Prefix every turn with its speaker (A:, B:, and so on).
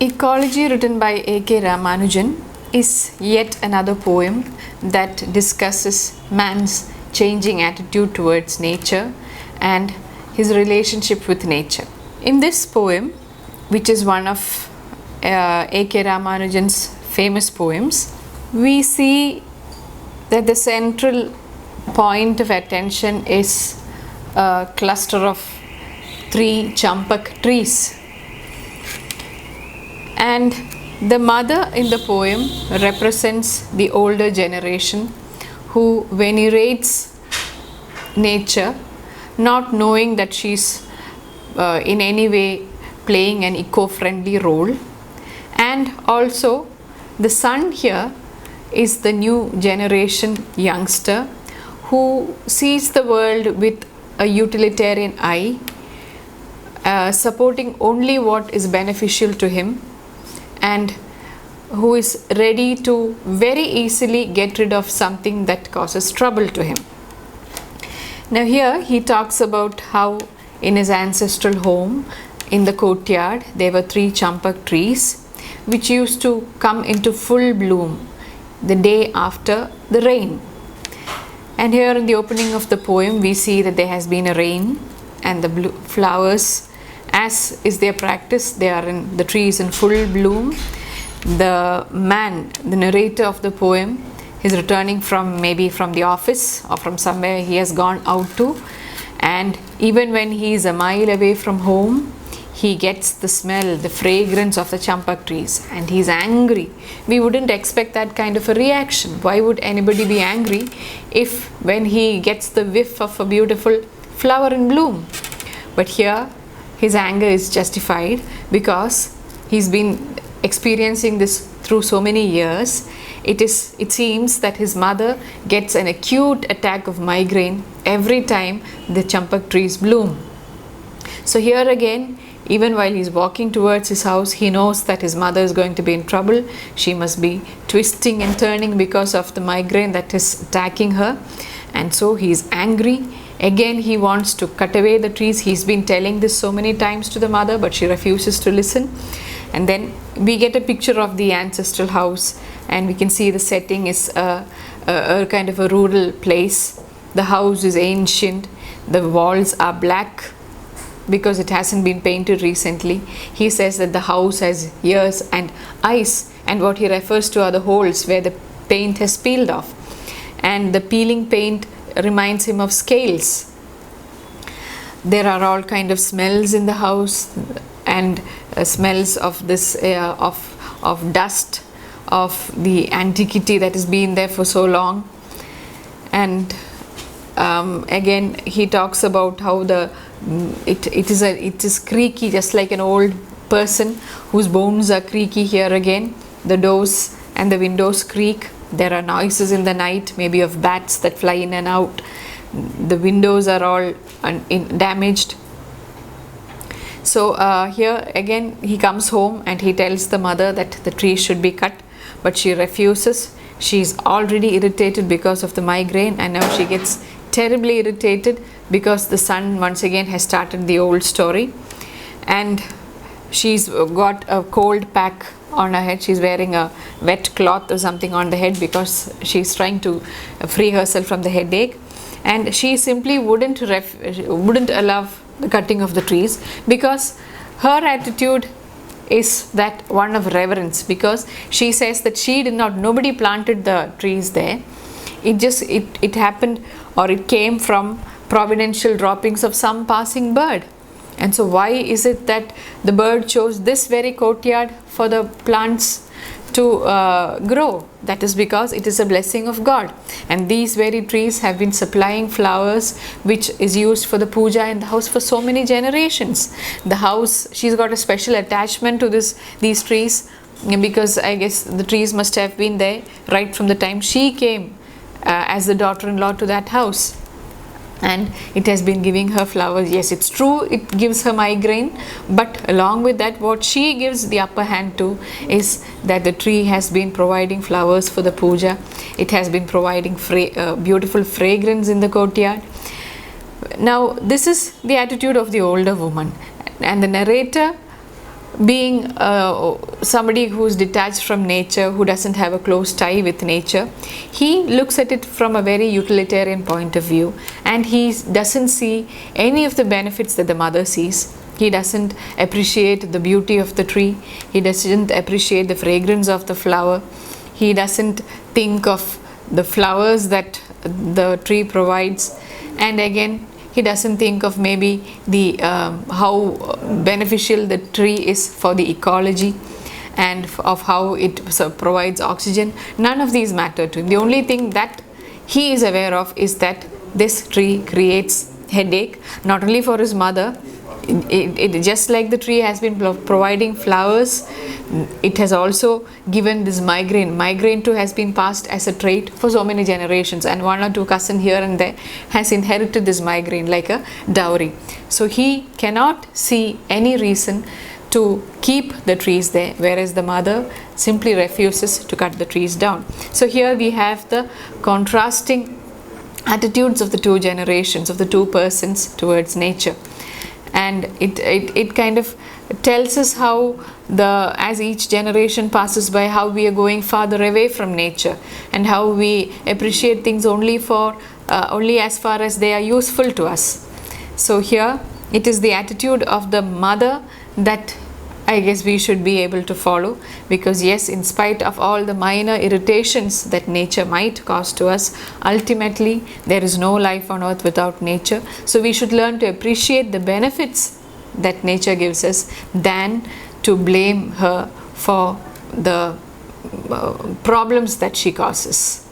A: Ecology, written by A.K.Ramanujan, is yet another poem that discusses man's changing attitude towards nature and his relationship with nature. In this poem, which is one of A.K.Ramanujan's famous poems, we see that the central point of attention is a cluster of 3 champak trees. And the mother in the poem represents the older generation who venerates nature, not knowing that she's in any way playing an eco-friendly role. And also the son here is the new generation youngster who sees the world with a utilitarian eye, supporting only what is beneficial to him, and who is ready to very easily get rid of something that causes trouble to him. Now here he talks about how in his ancestral home in the courtyard there were 3 champak trees which used to come into full bloom the day after the rain. And here in the opening of the poem we see that there has been a rain and the flowers, as is their practice, the trees in full bloom. The man, the narrator of the poem, is returning from maybe from the office or from somewhere he has gone out to, and even when he is a mile away from home, he gets the smell, the fragrance of the champak trees, and he's angry. We wouldn't expect that kind of a reaction. Why would anybody be angry if when he gets the whiff of a beautiful flower in bloom? But here his anger is justified because he's been experiencing this through so many years. It seems that his mother gets an acute attack of migraine every time the champak trees bloom. So here again, even while he's walking towards his house, he knows that his mother is going to be in trouble. She must be twisting and turning because of the migraine that is attacking her, and so he's angry. Again, he wants to cut away the trees. He's been telling this so many times to the mother, but she refuses to listen. And then we get a picture of the ancestral house, and we can see the setting is a kind of a rural place. The house is ancient. The walls are black because it hasn't been painted recently. He says that the house has ears and eyes, and what he refers to are the holes where the paint has peeled off. And the peeling paint reminds him of scales. There are all kind of smells in the house, and smells of this of dust, of the antiquity that has been there for so long. And again he talks about how it is creaky, just like an old person whose bones are creaky. Here again the doors and the windows creak. There are noises in the night, maybe of bats that fly in and out. The windows are all damaged. So here again he comes home and he tells the mother that the tree should be cut, but she refuses. She is already irritated because of the migraine, and now she gets terribly irritated because the son once again has started the old story, and she's got a cold pack on her head. She's wearing a wet cloth or something on the head because she's trying to free herself from the headache, and she simply wouldn't allow the cutting of the trees because her attitude is that one of reverence, because she says that nobody planted the trees there. It happened, or it came from providential droppings of some passing bird. And so why is it that the bird chose this very courtyard for the plants to grow? That is because it is a blessing of God, and these very trees have been supplying flowers which is used for the puja in the house for so many generations. The house, she's got a special attachment to these trees because I guess the trees must have been there right from the time she came as the daughter-in-law to that house. And it has been giving her flowers. Yes, it's true, it gives her migraine, but along with that, what she gives the upper hand to is that the tree has been providing flowers for the puja. It has been providing beautiful fragrance in the courtyard. Now this is the attitude of the older woman, and the narrator being somebody who's detached from nature, who doesn't have a close tie with nature, he looks at it from a very utilitarian point of view, and he doesn't see any of the benefits that the mother sees. He doesn't appreciate the beauty of the tree. He doesn't appreciate the fragrance of the flower. He doesn't think of the flowers that the tree provides. And again, he doesn't think of maybe the how beneficial the tree is for the ecology, and of how it provides oxygen. None of these matter to him. The only thing that he is aware of is that this tree creates headache, not only for his mother. It just like the tree has been providing flowers, it has also given this migraine. Migraine too has been passed as a trait for so many generations, and one or two cousins here and there has inherited this migraine like a dowry. So he cannot see any reason to keep the trees there, whereas the mother simply refuses to cut the trees down. So here we have the contrasting attitudes of the two generations, of the two persons towards nature. And it kind of tells us how as each generation passes by, how we are going farther away from nature, and how we appreciate things only as far as they are useful to us. So here it is the attitude of the mother that I guess we should be able to follow, because yes, in spite of all the minor irritations that nature might cause to us, ultimately there is no life on earth without nature. So we should learn to appreciate the benefits that nature gives us than to blame her for the problems that she causes.